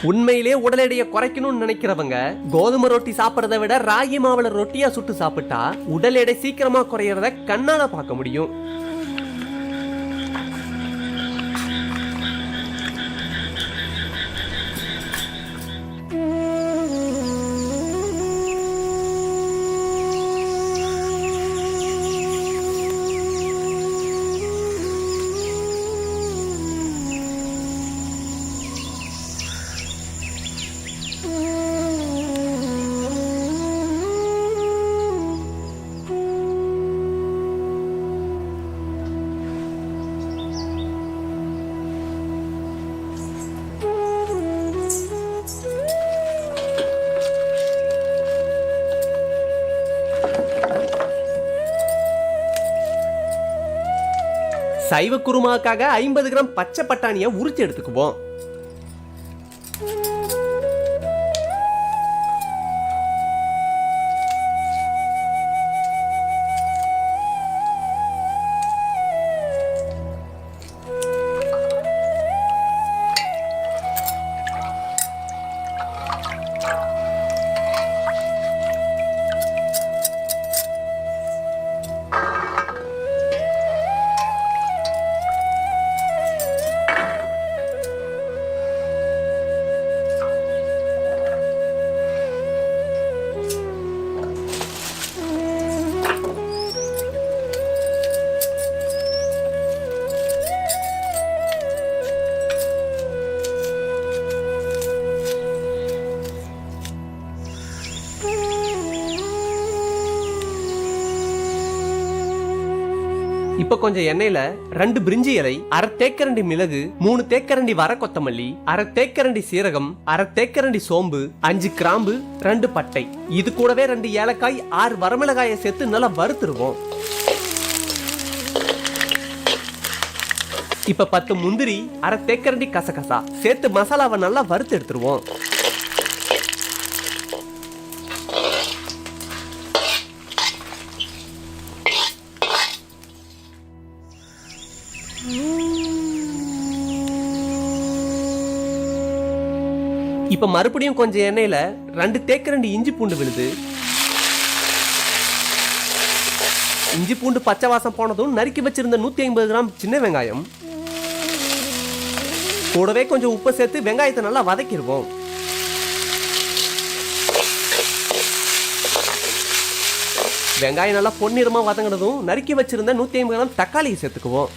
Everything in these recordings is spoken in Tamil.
உண்மையிலே உடல் எடையை குறைக்கணும்னு நினைக்கிறவங்க கோதுமை ரொட்டி சாப்பிடறதை விட ராகி மாவுல ரொட்டியா சுட்டு சாப்பிட்டா உடல் எடை சீக்கிரமா குறையறத கண்ணால பார்க்க முடியும். சைவ குருமாக்காக 50 கிராம் பச்சை பட்டாணியை உரிச்சு எடுத்துக்குவோம். இப்ப கொஞ்சம் எண்ணெயில 2 பிரிஞ்சி இலை, 1/2 தேக்கரண்டி மிளகு, 3 தேக்கரண்டி வர கொத்தமல்லி, 1/2 தேக்கரண்டி சீரகம், 1/2 தேக்கரண்டி சோம்பு, 5 கிராம்பு, 2 பட்டை, இது கூடவே 2 ஏலக்காய், 6 வரமிளகாயை சேர்த்து நல்லா வறுத்துருவோம். இப்ப 10 முந்திரி, 1/2 தேக்கரண்டி கசகசா சேர்த்து மசாலாவை நல்லா வறுத்து எடுத்துருவோம். இப்ப மறுபடியும் கொஞ்சம் எண்ணெயில 2 தேக்கரண்டி இஞ்சி பூண்டு விழுது, இஞ்சி பூண்டு பச்சை வாசம் போனதும் நறுக்கி வச்சிருந்த 150 கிராம் சின்ன வெங்காயம், கூடவே கொஞ்சம் உப்பு சேர்த்து வெங்காயத்தை நல்லா வதக்கிடுவோம். வெங்காயம் நல்லா பொன்னிறமா வதங்கினதும் நறுக்கி வச்சிருந்த 150 கிராம் தக்காளியை சேர்த்துக்குவோம்.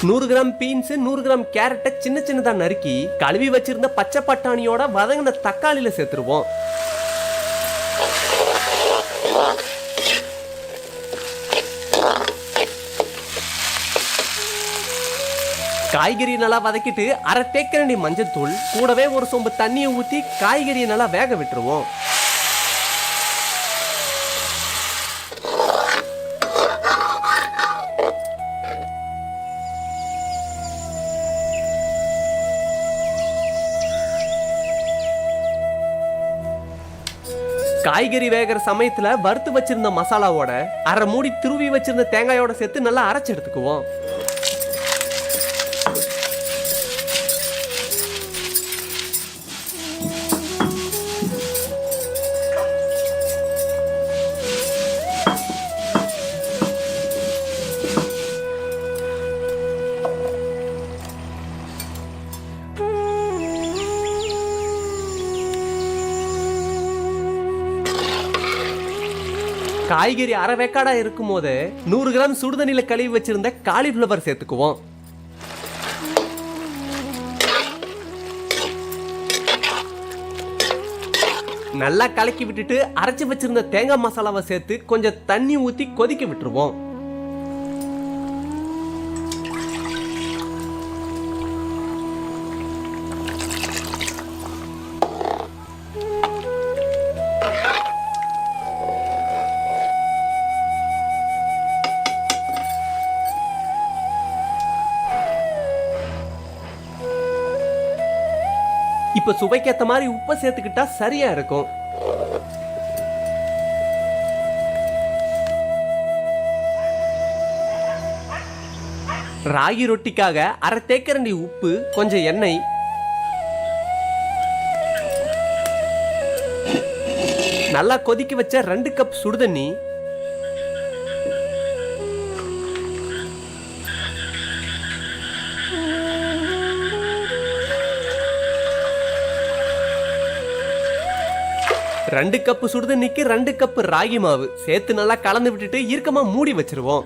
நூறு கிராம் பீன்ஸ், 100 கிராம் கேரட்டை சின்ன சின்னதா நறுக்கி கழுவி வச்சிருந்த பச்சை பட்டாணியோட வதங்கின தக்காளியில சேர்த்துருவோம். காய்கறி நல்லா வதக்கிட்டு 1/2 தேக்கரண்டி மஞ்சள் தூள், கூடவே ஒரு சொம்பு தண்ணியை ஊத்தி காய்கறியை நல்லா வேக விட்டுருவோம். காய்கறி வேகிற சமயத்துல வறுத்து வச்சிருந்த மசாலாவோட 1/2 மூடி துருவி வச்சிருந்த தேங்காயோட சேர்த்து நல்லா அரைச்சு எடுத்துக்குவோம். காய்கறி அரை வேக்காடா இருக்கும் போது 100 கிராம் சுடுதண்ணில கழுவி வச்சிருந்த காலிஃபிளவர் சேர்த்துக்குவோம். நல்லா கலக்கி விட்டுட்டு அரைச்சு வச்சிருந்த தேங்காய் மசாலாவை சேர்த்து கொஞ்சம் தண்ணி ஊத்தி கொதிக்க விட்டுருவோம். இப்ப சுவைக்கேத்த மாதிரி உப்பை சேர்த்துக்கிட்டா சரியா இருக்கும். ராகி ரொட்டிக்காக அரை தேக்கரண்டி உப்பு, கொஞ்சம் எண்ணெய், நல்லா கொதிக்க வச்ச 2 கப் சுடுதண்ணி, ரெண்டு கப்பு சுடுதண்ணிக்கு 2 கப் ராகி மாவு சேர்த்து நல்லா கலந்து விட்டுட்டு இறுக்கமா மூடி வச்சிருவோம்.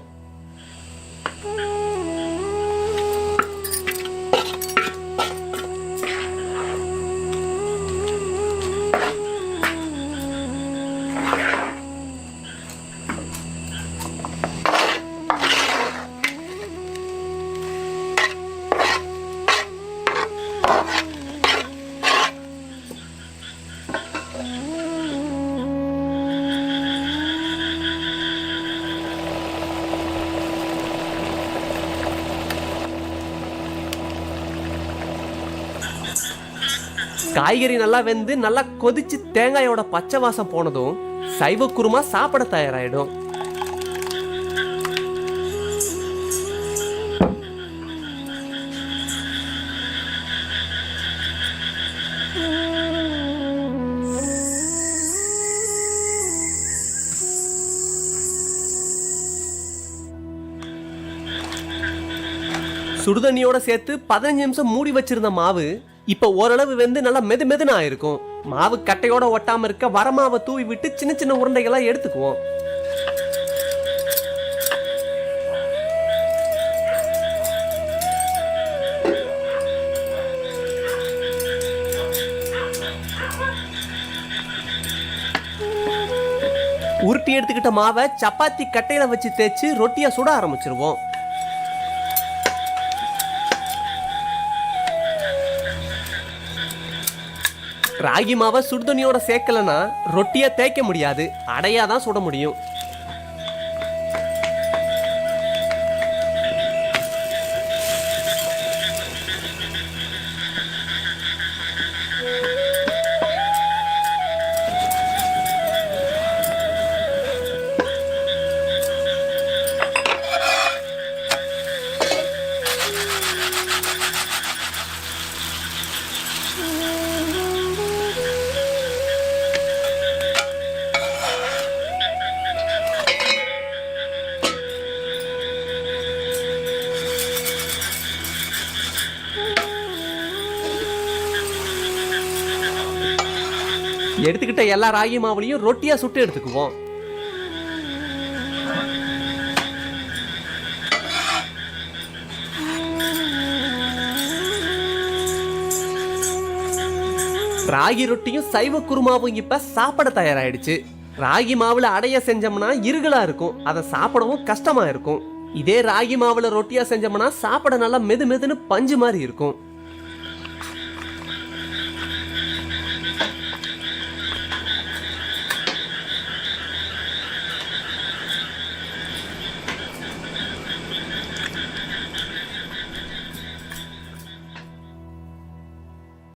காய்கறி நல்லா வெந்து நல்லா கொதிச்சு தேங்காயோட பச்சை வாசம் போனதும் சைவ குருமா சாப்பிட தயாராயிடும். சுடுதண்ணியோட சேர்த்து 15 நிமிஷம் மூடி வச்சிருந்த மாவு இப்ப ஓரளவு வெந்து நல்லா மெதுமெதுன்னு ஆயிருக்கும். மாவு கட்டையோட ஒட்டாம இருக்க வரமாவை தூவி விட்டு சின்ன சின்ன உருண்டைகளா எடுத்துக்குவோம். உருட்டி எடுத்துக்கிட்ட மாவை சப்பாத்தி கட்டையில வச்சு தேய்ச்சி ரொட்டியா சுட ஆரம்பிச்சிருவோம். ராகி மாவை சுடுதண்ணியோட சேர்க்கலனா ரொட்டியா தேய்க்க முடியாது, அடையாதான் சுட முடியும். எடுத்துக்கிட்ட எல்லா ராகி மாவுலையும் ரொட்டியா சுட்டு எடுத்துக்குவோம். ராகி ரொட்டியும் சைவ குருமாவும் இப்ப சாப்பிட தயாராயிடுச்சு. ராகி மாவுல அடைய செஞ்சோம்னா இருகலா இருக்கும், அதை சாப்பிடவும் கஷ்டமா இருக்கும். இதே ராகி மாவுல ரொட்டியா செஞ்சோம்னா சாப்பிட நல்லா மெது மெதுன்னு பஞ்சு மாதிரி இருக்கும்.